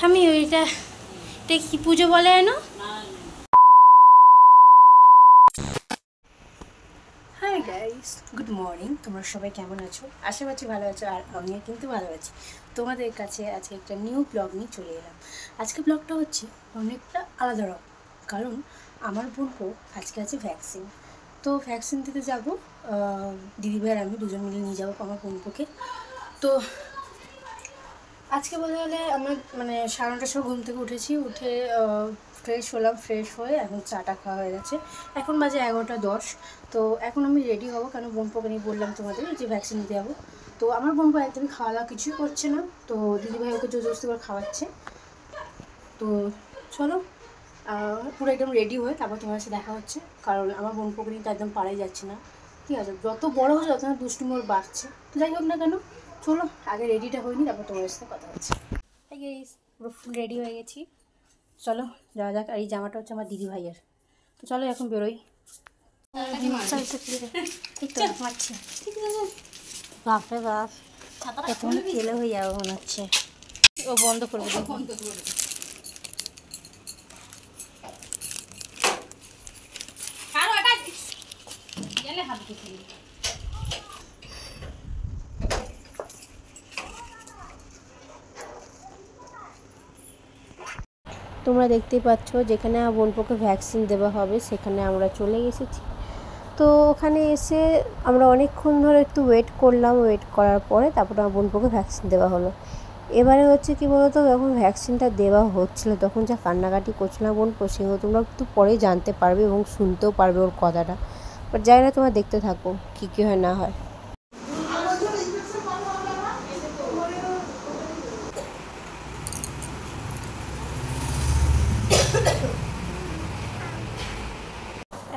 আমি ওইটা কি পুজো বলে না? Hi guys, good morning. তোমরা সবাই কেমন আছো? আশা করছি ভালো আছো, আর আমিও কিন্তু ভালো আছি। তোমাদের কাছে আজকে একটা নিউ ব্লগ নিয়ে চলে এলাম। আজকে ব্লগটা হচ্ছে অনেকটা আলাদা রকম, কারণ আমার বোনপো আজকে আছে ভ্যাকসিন। তো ভ্যাকসিন দিতে যাবো, দিদিভাই আর আমি দুজন মিলে নিয়ে যাবো আমার বোনপোকে। তো আজকে বলতে গেলে আমার মানে 9:30টার সময় ঘুম থেকে উঠেছি, উঠে ফ্রেশ হলাম, ফ্রেশ হয়ে এখন চাটা খাওয়া হয়ে গেছে। এখন বাজে 11:10। তো এখন আমি রেডি হবো, কারণ বোনপোকে নিয়ে বললাম তোমাদের যে ভ্যাকসিন দিতে যাবো। তো আমার বোনপো একদমই খাওয়া দাওয়া কিছুই করছে না, তো দিদিভাই ওকে জোরজবস্তি করে খাওয়াচ্ছে। তো চলো পুরো একদম রেডি হয়ে তারপর তোমার সাথে দেখা হচ্ছে, কারণ আমার বোনপোকে নিয়ে তো একদম পারাই যাচ্ছে না। ঠিক আছে, যত বড়ো হচ্ছে তত না দুষ্টুমি ওর বাড়ছে। যাই হোক না কেন, চলো আগে রেডিটা হয়নি, তারপর তোমার সাথে কথা হচ্ছে। পুরো ফুল রেডি হয়ে গেছি, চলো যাওয়া যাক। আর এই জামাটা হচ্ছে আমার দিদি ভাইয়ের। তো চলো এখন বেরোই। বাপরে বাপ, এখন তেলে হয়ে যাবে মনে হচ্ছে। ও বন্ধ করবে, বন্ধ করবে। তোমরা দেখতেই পাচ্ছ যেখানে আমার বোনপোকে ভ্যাকসিন দেওয়া হবে সেখানে আমরা চলে এসেছি। তো ওখানে এসে আমরা অনেকক্ষণ ধরে একটু ওয়েট করলাম, ওয়েট করার পরে তারপরে আমার বোনপোকে ভ্যাকসিন দেওয়া হলো। এবারে হচ্ছে কি বলতো, যখন ভ্যাকসিনটা দেওয়া হচ্ছিলো তখন যা কান্নাকাটি করছিল না বোনপো, সেগুলো তোমরা একটু পরেই জানতে পারবে এবং শুনতেও পারবে ওর কথাটা। বাট যাই না, তোমরা দেখতে থাকো কী কী হয় না হয়।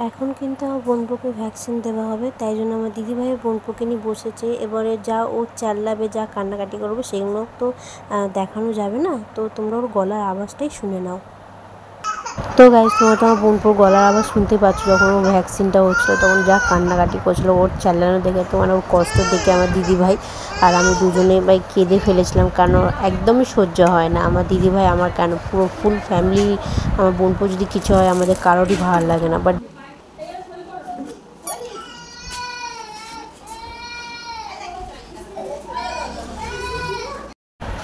এখন কিন্তু আমার বোনপোকে ভ্যাকসিন দেওয়া হবে, তাই জন্য আমার দিদিভাই বোনপোকে নিয়ে বসেছে। এবারে যা ও চাল্লাবে, যা কান্নাকাটি করবে সেগুলো তো দেখানো যাবে না, তো তোমরা ওর গলার আওয়াজটাই শুনে নাও। তো গাইস, তোমরা তো আমার বোনপোর গলার আওয়াজ শুনতে পাচ্ছ। যখন ও ভ্যাকসিনটা হচ্ছিলো তখন যা কান্নাকাটি করছিলো, ওর চাল্লানো দেখে তো মানে ওর কষ্ট দেখে আমার দিদিভাই আর আমি দুজনে ভাই কেঁদে ফেলেছিলাম, কারণ একদমই সহ্য হয় না। আমার দিদিভাই আমার কেন, পুরো ফুল ফ্যামিলি, আমার বোনপো যদি কিছু হয় আমাদের কারোরই ভালো লাগে না। বাট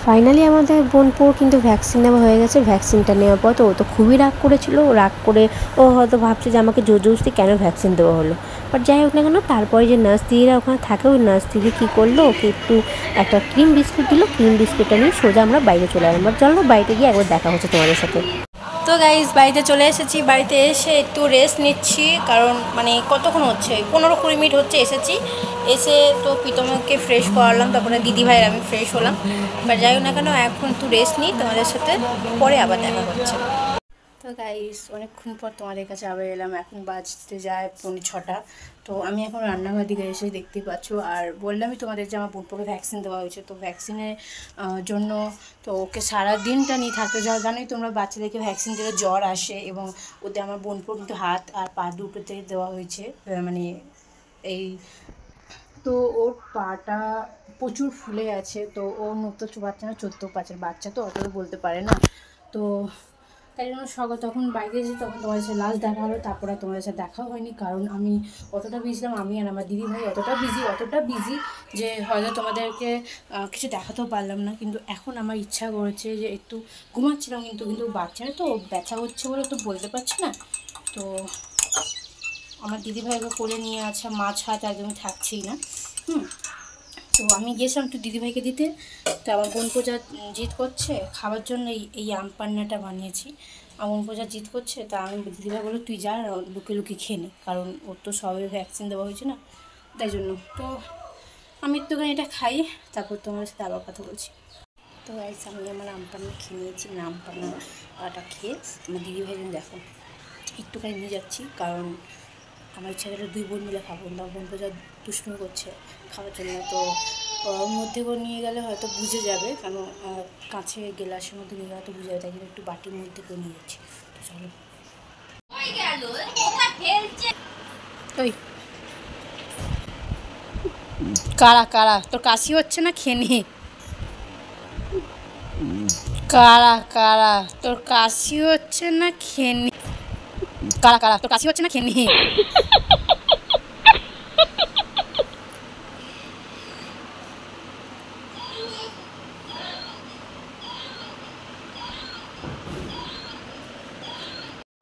ফাইনালি আমাদের বোনপোর কিন্তু ভ্যাকসিন নেওয়া হয়ে গেছে। ভ্যাকসিনটা নেওয়ার পর তো ও তো খুবই রাগ করেছিল। রাগ করে ও হয়তো ভাবছে যে আমাকে জোরজবস্তি কেন ভ্যাকসিন দেওয়া হলো। বাট যাই হোক না কেন, তারপরে যে নার্স দিদিরা ওখানে থাকে, ওই নার্স দিদি কী করলো, ওকে একটু একটা ক্রিম বিস্কুট দিল। ক্রিম বিস্কুটটা নিয়ে সোজা আমরা বাইরে চলে এলাম। বাট চলো বাইরে গিয়ে একবার দেখা হচ্ছে তোমাদের সাথে। তো গাইজ, বাড়িতে চলে এসেছি। বাড়িতে এসে একটু রেস্ট নিচ্ছি, কারণ মানে কতক্ষণ হচ্ছে, 15-20 মিনিট হচ্ছে এসেছি। এসে তো প্রীতমকে ফ্রেশ করালাম, তারপরে দিদিভাই আমি ফ্রেশ হলাম। বাট যাই হোক না কেন, এখন একটু রেস্ট নিই, তোমাদের সাথে পরে আবার দেখা হচ্ছে। তো গাইস, অনেকক্ষণ পর তোমাদের কাছে আবার এলাম। এখন বাজতে যায় 5:45। তো আমি এখন রান্নাঘর দিকে এসে দেখতে পাচ্ছ, আর বললামই তোমাদের যে আমার বোনপোকে ভ্যাকসিন দেওয়া হয়েছে। তো ভ্যাকসিনের জন্য তো ওকে সারা দিনটা নিয়ে থাকতে যাও। জানোই তোমরা, বাচ্চাদেরকে ভ্যাকসিন দিলে জ্বর আসে, এবং ওতে আমার বোনপোর কিন্তু হাত আর পা দুটোতে দেওয়া হয়েছে। মানে এই তো ওর পাটা প্রচুর ফুলে আছে। তো ও নড়তে বাচ্চা না, চড়তেও পারছে, বাচ্চা তো অত বলতে পারে না। তো তাই জন্য তখন বাইরে এসে তখন তোমাদের সাথে লাস্ট দেখা হলো। তারপরে তোমাদের সাথে দেখাও হয়নি, কারণ আমি অতটা বিজি ছিলাম, আমি আর আমার দিদিভাই অতটা বিজি যে হয়তো তোমাদেরকে কিছু দেখাতেও পারলাম না। কিন্তু এখন আমার ইচ্ছা করেছে যে একটু ঘুমাচ্ছিলাম, কিন্তু বাচ্চারা তো ব্যথা হচ্ছে বলে তো বলতে পারছি না। তো আমার দিদিভাইকে কোলে নিয়ে আছে, মাছ হাত একদমই থাকছেই না। তো আমি গিয়েছিলাম একটু দিদিভাইকে দিতে। তো আমার বোনপো যা জিদ করছে খাবার জন্য, এই আম পান্নাটা বানিয়েছি। আমার বোনপো যা জিদ করছে, তা আমি দিদিভাই বলো তুই যা লুকিয়ে লুকিয়ে খেয়ে নে, কারণ ওর তো সবে ভ্যাকসিন দেওয়া হয়েছে না, তাই জন্য। তো আমি একটুখানি এটা খাই, তারপর তোমার সাথে আবার কথা বলছি। তো গাইস, আমি আমার আম পান্না খেয়ে নিয়েছি। আম পান্নাটা খেয়ে আমার দিদিভাই দেখো একটুখানি নিয়ে যাচ্ছি, কারণ আমার ইচ্ছা করে 2 বোন মিলে খাবো না। বোনপো যা দুষ্টুমি করছে খাওয়ার জন্য, তো ওর মধ্যে করে নিয়ে গেলে হয়তো বুঝে যাবে, কারণ কাছে গ্লাসের মধ্যে নিয়ে গেলে তো বুঝে যাবে, তাই জন্য একটু বাটির মধ্যে করে নিয়ে যাচ্ছি। তো চলো। ওই কারা তোর কাশি হচ্ছে না, খেয়ে নে। কারা কারা তোর কাশি হচ্ছে না খেনি? কারা কারা তোর কাশি হচ্ছে না খেনি?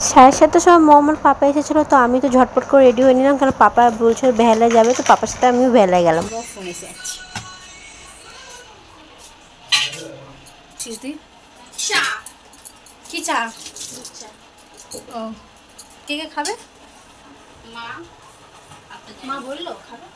সাড়ে সাতটার সময় আমার পাপা এসেছিলো, তো আমি তো ঝটপট করে রেডি হয়ে নিলাম, কারণ পাপা বলছিল বেহালায় যাবে, তো পাপার সাথে আমিও বেহালায় গেলাম। ফোন এসে যাচ্ছি। চা কি চা? ও কে কে খাবে? মা মা বললো খাবে।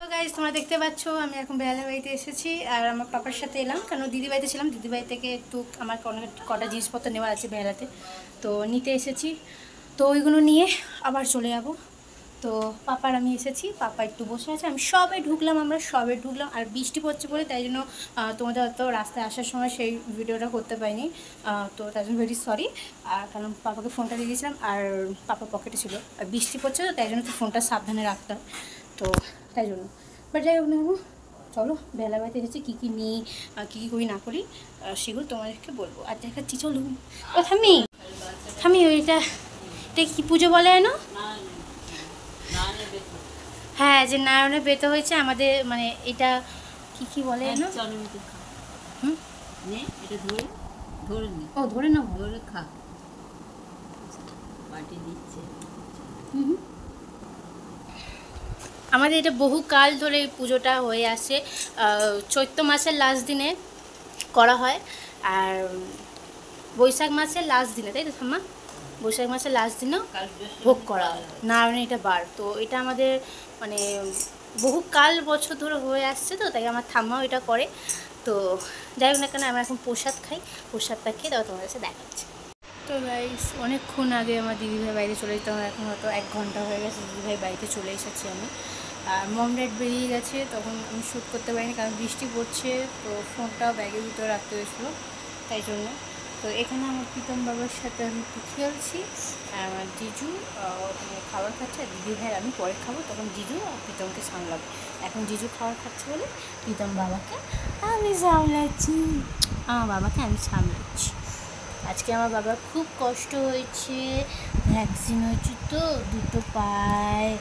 তো গাইস তোমরা দেখতে পাচ্ছ আমি এখন বেহালা বাড়িতে এসেছি, আর আমার পাপার সাথে এলাম, কারণ দিদি বাড়িতে ছিলাম। দিদি বাড়ি থেকে একটু আমার কটা জিনিসপত্র নেওয়া আছে বেহালাতে, তো নিতে এসেছি। তো ওইগুলো নিয়ে আবার চলে যাব। তো পাপার আমি এসেছি, পাপা একটু বসে আছে, আমি আমরা সবে ঢুকলাম। আর বৃষ্টি পড়ছে বলে তাই জন্য তোমাদের হয়তো রাস্তায় আসার সময় সেই ভিডিওটা করতে পারিনি, তো তাই জন্য ভেরি সরি। আর কারণ পাপাকে ফোনটা দিয়ে দিয়েছিলাম আর পাপার পকেটে ছিল, আর বৃষ্টি পড়ছে তো তাই জন্য তো ফোনটা সাবধানে রাখতাম, তো তাই জন্য। বাট যাই হোক না, চলো বেলা বাড়িতে এসেছি, কী কী নিই কী কী করি না করি সেগুলো তোমাদেরকে বলবো। আর দেখাচ্ছি চলো। ও থামি থামি, ওইটা এটা কী পুজো বলে না? হ্যাঁ, যে নারায়ণের বেতে হয়েছে আমাদের, মানে এটা কি কি বলে না? হুম, ও ধরে নাও, ধরে খা। আমাদের এটা বহু কাল ধরে এই পুজোটা হয়ে আসে, চৈত্র মাসের লাস্ট দিনে করা হয়, আর বৈশাখ মাসের লাস্ট দিনে, তাই তো ঠাম্মা? বৈশাখ মাসের লাস্ট দিনেও ভোগ করা হয় নারায়ণের এটা বার। তো এটা আমাদের মানে বহু কাল বছর ধরে হয়ে আসছে, তো তাই আমার ঠাম্মাও এটা করে। তো যাই হোক না কেন, আমরা এখন প্রসাদ খাই, প্রসাদটা খেয়ে তাও তোমাদের কাছে দেখাচ্ছি। তো গাইস অনেকক্ষণ আগে আমার দিদিভাই বাড়িতে চলে যেতে হয়, এখন হয়তো 1 ঘন্টা হয়ে গেছে দিদিভাই বাড়িতে চলে এসেছি আমি। আর মম ড্যাড বেরিয়ে গেছে, তখন আমি শ্যুট করতে পারিনি কারণ বৃষ্টি পড়ছে, তো ফোনটাও ব্যাগের ভিতরে রাখতে হয়েছিলো, তাই জন্য। তো এখানে আমার প্রীতম বাবার সাথে আমি একটু খেলছি, আর আমার জিজু খাবার খাচ্ছে, আর দিদিভাই আমি পরে খাবো, তখন জিজু আর প্রীতমকে সামলাবো। এখন জিজু খাবার খাচ্ছে বলে প্রীতম বাবাকে আমি সামলাচ্ছি, আমার বাবাকে আমি সামলাচ্ছি। আজকে আমার বাবার খুব কষ্ট হয়েছে, ভ্যাকসিন হয়েছে তো 2টো পায়ে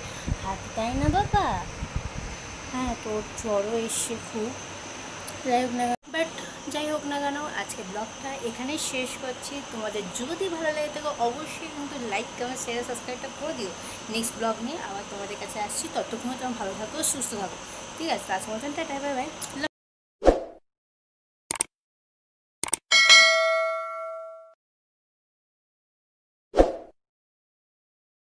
হাতে, তাই না বাবা? হ্যাঁ, তোর জ্বরও এসছে খুব। যাই হোক না, বাট যাই হোক না কেন, আজকে ব্লগটা এখানেই শেষ করছি। তোমাদের যদি ভালো লাগে থাকে অবশ্যই কিন্তু লাইক কমেন্ট শেয়ার সাবস্ক্রাইবটা করে দিও। নেক্সট ব্লগ নিয়ে আবার তোমাদের কাছে আসছি, ততক্ষণ তোমরা ভালো থাকো সুস্থ থাকো, ঠিক আছে? আজকের মতন টাটা, বাই বাই।